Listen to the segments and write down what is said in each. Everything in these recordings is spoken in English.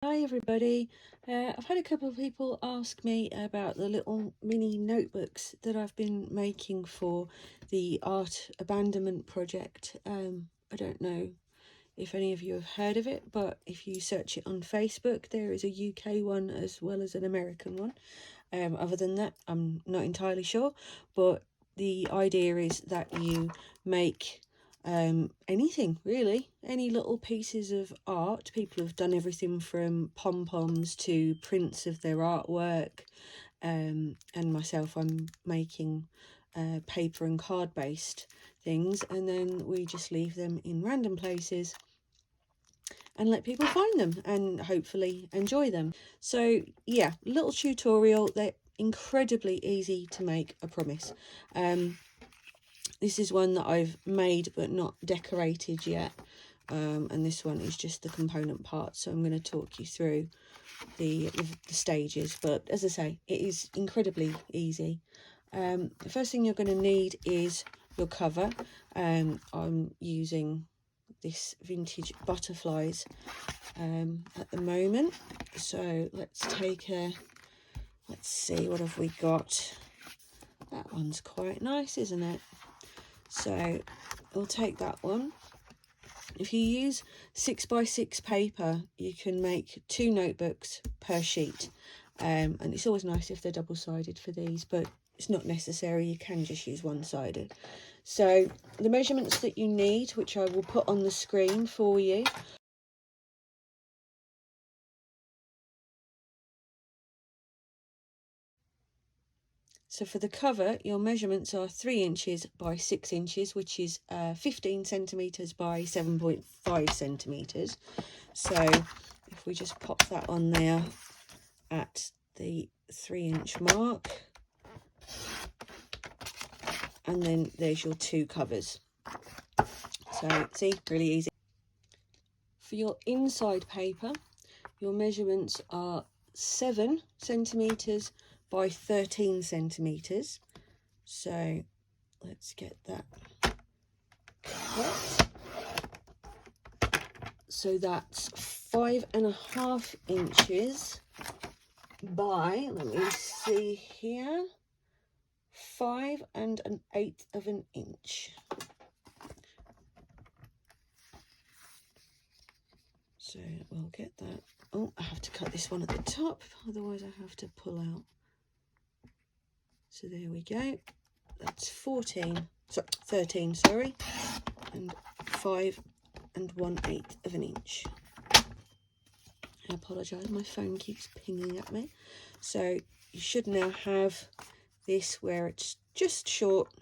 Hi everybody. I've had a couple of people ask me about the little mini notebooks that I've been making for the Art Abandonment Project. I don't know if any of you have heard of it, but if you search it on Facebook, there is a UK one as well as an American one. Other than that, I'm not entirely sure, but the idea is that you make anything really, any little pieces of art. People have done everything from pom-poms to prints of their artwork, and myself, I'm making paper and card based things, and then we just leave them in random places and let people find them and hopefully enjoy them. So yeah, little tutorial. They're incredibly easy to make, I promise. This is one that I've made but not decorated yet, and this one is just the component parts, so I'm going to talk you through the stages. But as I say, it is incredibly easy. The first thing you're going to need is your cover. I'm using this vintage butterflies at the moment, so let's see, what have we got. That one's quite nice, isn't it? So we'll take that one. If you use 6x6 paper, you can make 2 notebooks per sheet, and it's always nice if they're double-sided for these, but it's not necessary. You can just use one-sided. So the measurements that you need, which I will put on the screen for you. So for the cover, your measurements are 3 inches by 6 inches, which is 15 centimetres by 7.5 centimetres. So if we just pop that on there at the 3-inch mark, and then there's your 2 covers. So see, really easy. For your inside paper, your measurements are 7 centimetres by 13 centimetres. So let's get that cut. So that's 5.5 inches by, let me see here, 5 1/8 of an inch. So we'll get that. Oh, I have to cut this one at the top, otherwise I have to pull out. So there we go. That's 13, sorry, and 5 1/8 of an inch. I apologise, my phone keeps pinging at me. So you should now have this where it's just short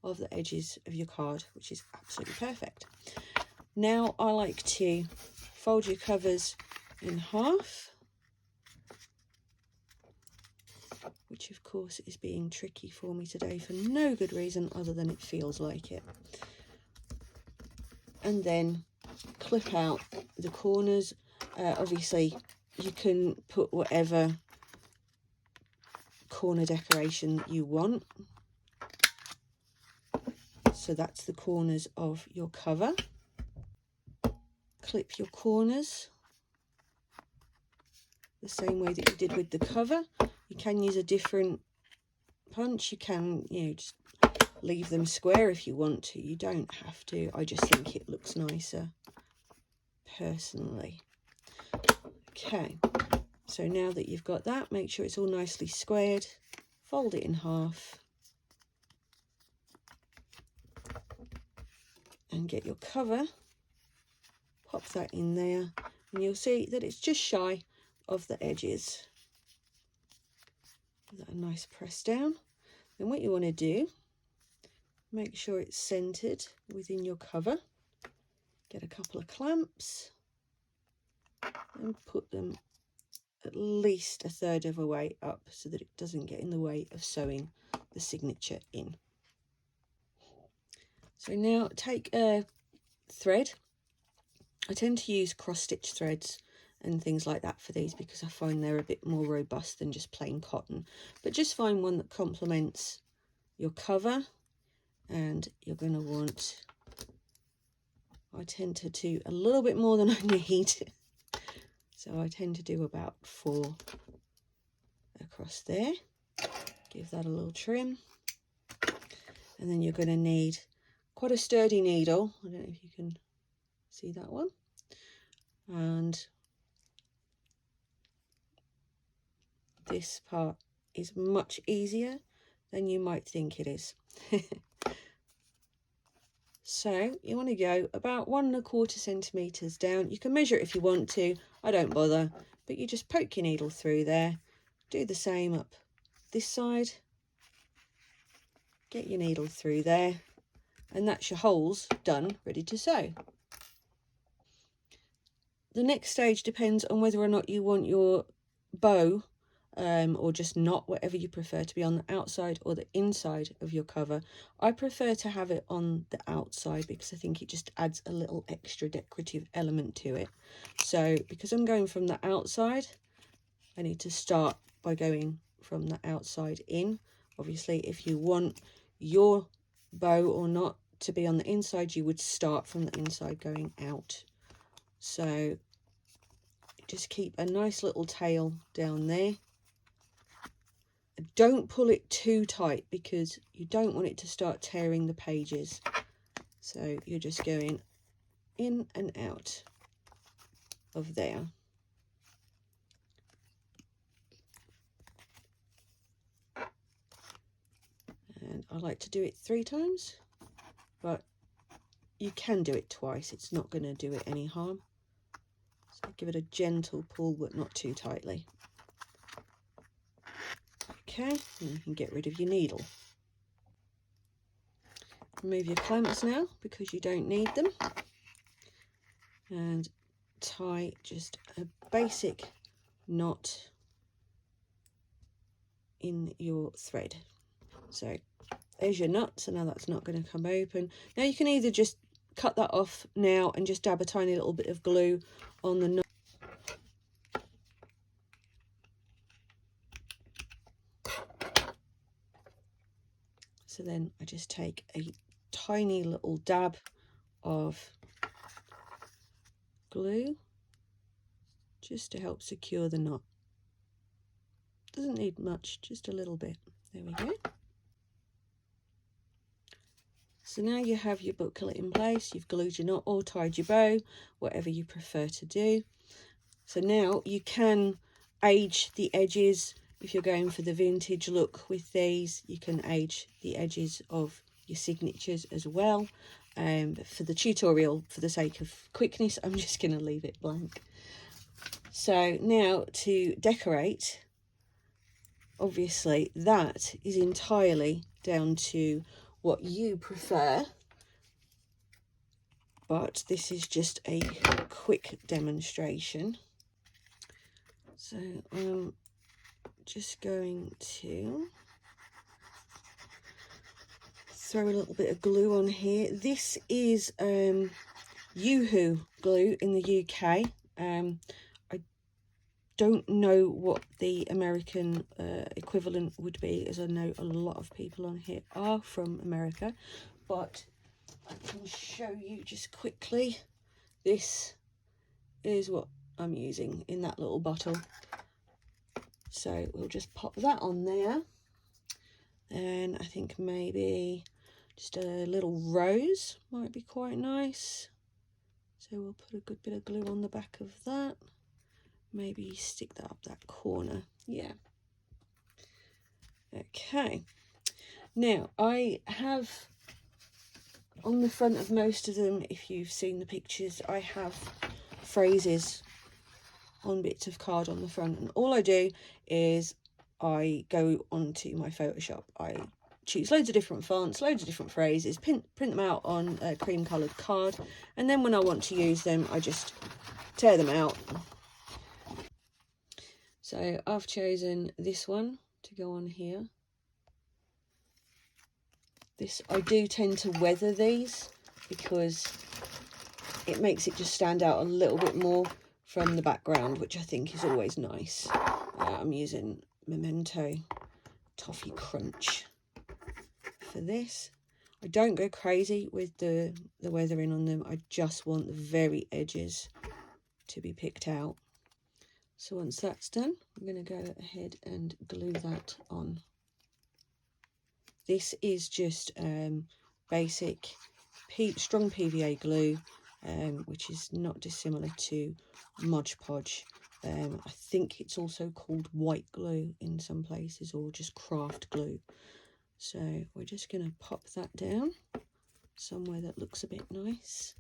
of the edges of your card, which is absolutely perfect. Now I like to fold your covers in half, which of course is being tricky for me today for no good reason other than it feels like it. And then clip out the corners. Obviously you can put whatever corner decoration you want. So that's the corners of your cover. Clip your corners the same way that you did with the cover. You can use a different punch. You can, just leave them square if you want to. You don't have to. I just think it looks nicer personally. Okay, so now that you've got that, make sure it's all nicely squared. Fold it in half and get your cover. Pop that in there and you'll see that it's just shy of the edges. Give that a nice press down. Then what you want to do, make sure it's centered within your cover. Get a couple of clamps and put them at least 1/3 of a way up so that it doesn't get in the way of sewing the signature in. So now take a thread. I tend to use cross-stitch threads and things like that for these because I find they're a bit more robust than just plain cotton. But just find one that complements your cover, and you're going to want, I tend to do a little bit more than I need. So I tend to do about 4 across there. Give that a little trim. And then you're going to need quite a sturdy needle. I don't know if you can see that one. And this part is much easier than you might think it is. So you want to go about 1¼ centimetres down. You can measure it if you want to. I don't bother, but you just poke your needle through there. Do the same up this side. Get your needle through there, and that's your holes done, ready to sew. The next stage depends on whether or not you want your bow or just knot, whatever you prefer, to be on the outside or the inside of your cover. I prefer to have it on the outside because I think it just adds a little extra decorative element to it. So because I'm going from the outside, I need to start by going from the outside in. Obviously, if you want your bow or knot to be on the inside, you would start from the inside going out. So just keep a nice little tail down there. Don't pull it too tight because you don't want it to start tearing the pages. So you're just going in and out of there. And I like to do it 3 times, but you can do it twice. It's not going to do it any harm. So give it a gentle pull, but not too tightly. Okay, and you can get rid of your needle. Remove your clamps now because you don't need them. And tie just a basic knot in your thread. So there's your knot. So now that's not going to come open. Now you can either just cut that off now and just dab a tiny little bit of glue on the knot. So then I just take a tiny little dab of glue just to help secure the knot. Doesn't need much, just a little bit. There we go. So now you have your booklet in place, you've glued your knot or tied your bow, whatever you prefer to do. So now you can age the edges. If you're going for the vintage look with these, you can age the edges of your signatures as well. But for the tutorial, for the sake of quickness, I'm just going to leave it blank. So now to decorate, obviously that is entirely down to what you prefer, but this is just a quick demonstration. So I'm just going to throw a little bit of glue on here. This is Yoo-hoo glue in the UK. I don't know what the American equivalent would be, as I know a lot of people on here are from America, but I can show you just quickly. This is what I'm using in that little bottle. So we'll just pop that on there. And I think maybe just a little rose might be quite nice. So we'll put a good bit of glue on the back of that. Maybe stick that up that corner. Yeah. Okay. Now I have on the front of most of them, if you've seen the pictures, I have phrases on bits of card on the front, and all I do is I go onto my Photoshop, I choose loads of different fonts, loads of different phrases, print them out on a cream coloured card, and then when I want to use them I just tear them out. So I've chosen this one to go on here. This, I do tend to weather these because it makes it just stand out a little bit more from the background, which I think is always nice. I'm using Memento Toffee Crunch for this. I don't go crazy with the weathering on them. I just want the very edges to be picked out. So once that's done, I'm going to go ahead and glue that on. This is just basic strong PVA glue, which is not dissimilar to Mod Podge. I think it's also called white glue in some places, or just craft glue. So we're just going to pop that down somewhere that looks a bit nice.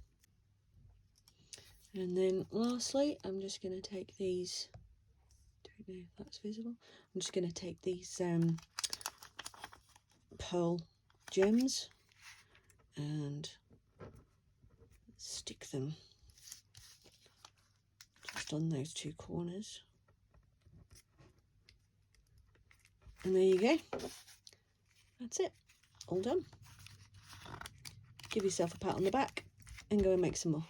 And then lastly, I'm just going to take these, don't know if that's visible, I'm just going to take these pearl gems and stick them just on those two corners. And there you go. That's it. All done. Give yourself a pat on the back and go and make some more.